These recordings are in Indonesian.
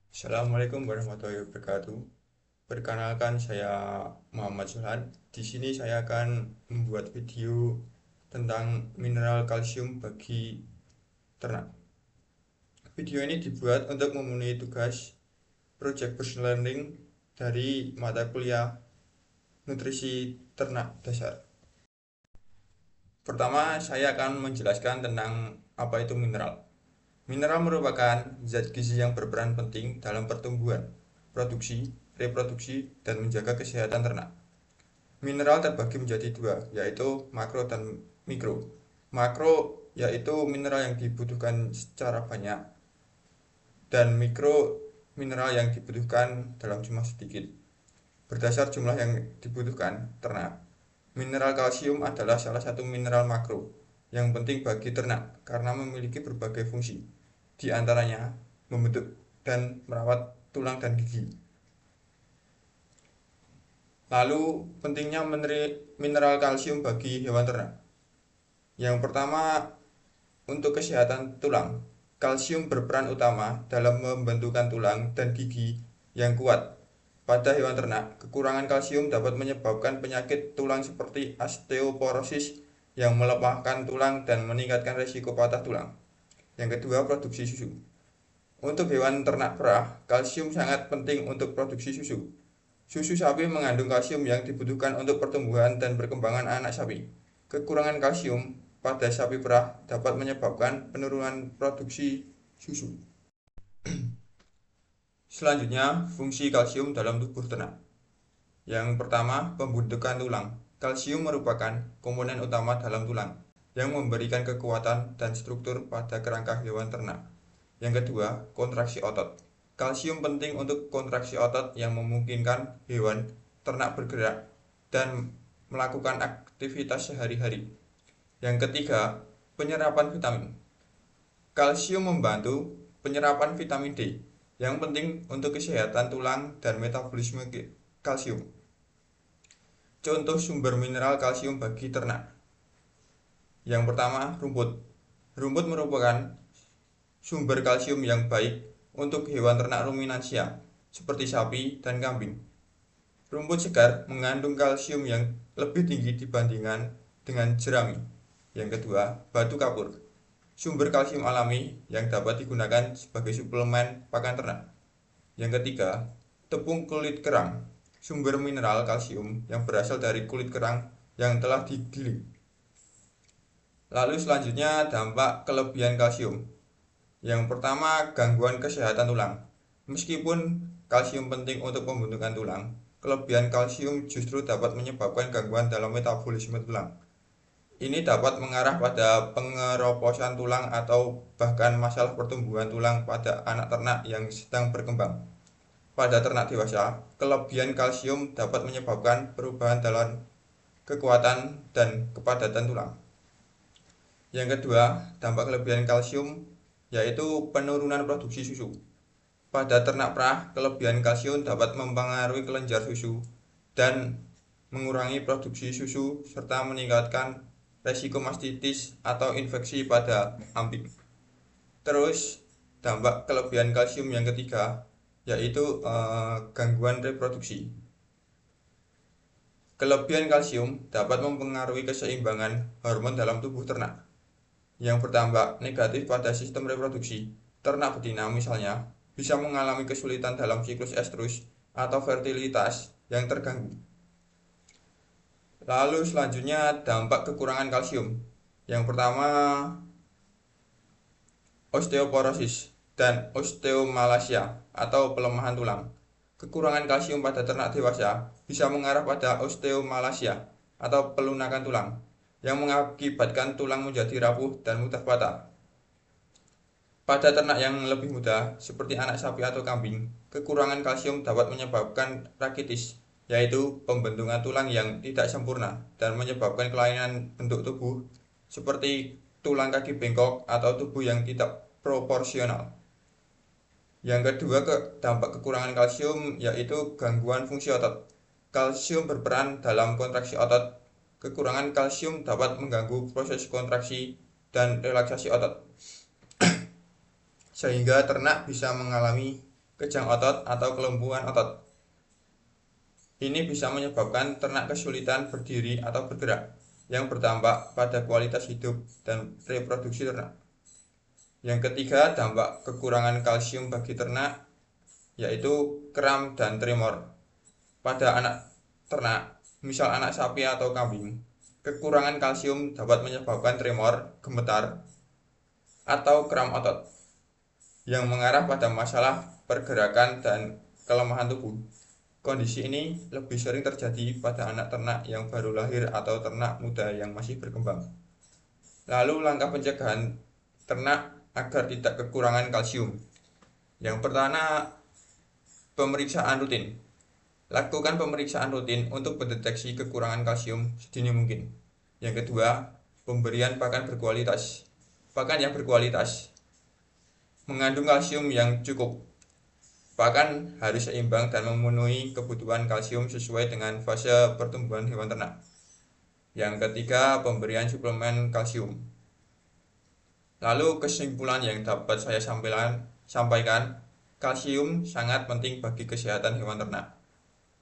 Assalamualaikum warahmatullahi wabarakatuh. Perkenalkan, saya Muhammad Zulhan. Di sini saya akan membuat video tentang mineral kalsium bagi ternak. Video ini dibuat untuk memenuhi tugas Project Personal Learning dari mata kuliah Nutrisi Ternak Dasar. Pertama, saya akan menjelaskan tentang apa itu mineral. Mineral merupakan zat gizi yang berperan penting dalam pertumbuhan, produksi, reproduksi, dan menjaga kesehatan ternak. Mineral terbagi menjadi dua, yaitu makro dan mikro. Makro yaitu mineral yang dibutuhkan secara banyak, dan mikro mineral yang dibutuhkan dalam jumlah sedikit. Berdasar jumlah yang dibutuhkan ternak, mineral kalsium adalah salah satu mineral makro yang penting bagi ternak karena memiliki berbagai fungsi, di antaranya membentuk dan merawat tulang dan gigi. Lalu, pentingnya mineral kalsium bagi hewan ternak. Yang pertama, untuk kesehatan tulang. Kalsium berperan utama dalam membentukkan tulang dan gigi yang kuat. Pada hewan ternak, kekurangan kalsium dapat menyebabkan penyakit tulang seperti osteoporosis yang melemahkan tulang dan meningkatkan risiko patah tulang. Yang kedua, produksi susu. Untuk hewan ternak perah, kalsium sangat penting untuk produksi susu. Susu sapi mengandung kalsium yang dibutuhkan untuk pertumbuhan dan perkembangan anak sapi. Kekurangan kalsium pada sapi perah dapat menyebabkan penurunan produksi susu. Selanjutnya, fungsi kalsium dalam tubuh ternak. Yang pertama, pembentukan tulang. Kalsium merupakan komponen utama dalam tulang yang memberikan kekuatan dan struktur pada kerangka hewan ternak. Yang kedua, kontraksi otot. Kalsium penting untuk kontraksi otot yang memungkinkan hewan ternak bergerak dan melakukan aktivitas sehari-hari. Yang ketiga, penyerapan vitamin. Kalsium membantu penyerapan vitamin D yang penting untuk kesehatan tulang dan metabolisme kalsium. Contoh sumber mineral kalsium bagi ternak. Yang pertama, rumput. Rumput merupakan sumber kalsium yang baik untuk hewan ternak ruminansia seperti sapi dan kambing. Rumput segar mengandung kalsium yang lebih tinggi dibandingkan dengan jerami. Yang kedua, batu kapur. Sumber kalsium alami yang dapat digunakan sebagai suplemen pakan ternak. Yang ketiga, tepung kulit kerang. Sumber mineral kalsium yang berasal dari kulit kerang yang telah digiling. Lalu selanjutnya, dampak kelebihan kalsium. Yang pertama, gangguan kesehatan tulang. Meskipun kalsium penting untuk pembentukan tulang, kelebihan kalsium justru dapat menyebabkan gangguan dalam metabolisme tulang. Ini dapat mengarah pada pengeroposan tulang atau bahkan masalah pertumbuhan tulang pada anak ternak yang sedang berkembang. Pada ternak dewasa, kelebihan kalsium dapat menyebabkan perubahan dalam kekuatan dan kepadatan tulang. Yang kedua, dampak kelebihan kalsium yaitu penurunan produksi susu. Pada ternak perah, kelebihan kalsium dapat mempengaruhi kelenjar susu dan mengurangi produksi susu serta meningkatkan resiko mastitis atau infeksi pada ambing. Terus, dampak kelebihan kalsium yang ketiga yaitu gangguan reproduksi. Kelebihan kalsium dapat mempengaruhi keseimbangan hormon dalam tubuh ternak yang berdampak negatif pada sistem reproduksi. Ternak betina misalnya bisa mengalami kesulitan dalam siklus estrus atau fertilitas yang terganggu. Lalu selanjutnya, dampak kekurangan kalsium. Yang pertama, osteoporosis dan osteomalacia atau pelemahan tulang. Kekurangan kalsium pada ternak dewasa bisa mengarah pada osteomalacia atau pelunakan tulang yang mengakibatkan tulang menjadi rapuh dan mudah patah. Pada ternak yang lebih muda, seperti anak sapi atau kambing, kekurangan kalsium dapat menyebabkan rakitis, yaitu pembentukan tulang yang tidak sempurna dan menyebabkan kelainan bentuk tubuh seperti tulang kaki bengkok atau tubuh yang tidak proporsional. Yang kedua, dampak kekurangan kalsium yaitu gangguan fungsi otot. Kalsium berperan dalam kontraksi otot. Kekurangan kalsium dapat mengganggu proses kontraksi dan relaksasi otot, sehingga ternak bisa mengalami kejang otot, atau kelumpuhan otot. Ini bisa menyebabkan ternak kesulitan berdiri atau bergerak, yang berdampak pada kualitas hidup dan reproduksi ternak. Yang ketiga, dampak kekurangan kalsium bagi ternak, yaitu kram dan tremor. Pada anak ternak, misal anak sapi atau kambing, kekurangan kalsium dapat menyebabkan tremor, gemetar, atau kram otot, yang mengarah pada masalah pergerakan dan kelemahan tubuh. Kondisi ini lebih sering terjadi pada anak ternak yang baru lahir atau ternak muda yang masih berkembang. Lalu langkah pencegahan ternak agar tidak kekurangan kalsium. Yang pertama, pemeriksaan rutin. Lakukan pemeriksaan rutin untuk mendeteksi kekurangan kalsium sedini mungkin. Yang kedua, pemberian pakan berkualitas. Pakan yang berkualitas mengandung kalsium yang cukup. Pakan harus seimbang dan memenuhi kebutuhan kalsium sesuai dengan fase pertumbuhan hewan ternak. Yang ketiga, pemberian suplemen kalsium. Lalu kesimpulan yang dapat saya sampaikan, kalsium sangat penting bagi kesehatan hewan ternak.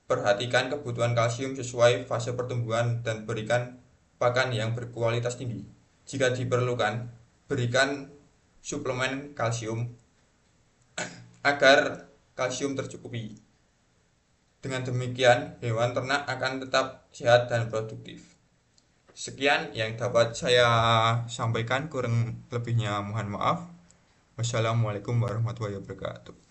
Perhatikan kebutuhan kalsium sesuai fase pertumbuhan dan berikan pakan yang berkualitas tinggi. Jika diperlukan, berikan suplemen kalsium agar kalsium tercukupi. Dengan demikian, hewan ternak akan tetap sehat dan produktif. Sekian yang dapat saya sampaikan, kurang lebihnya mohon maaf. Wassalamualaikum warahmatullahi wabarakatuh.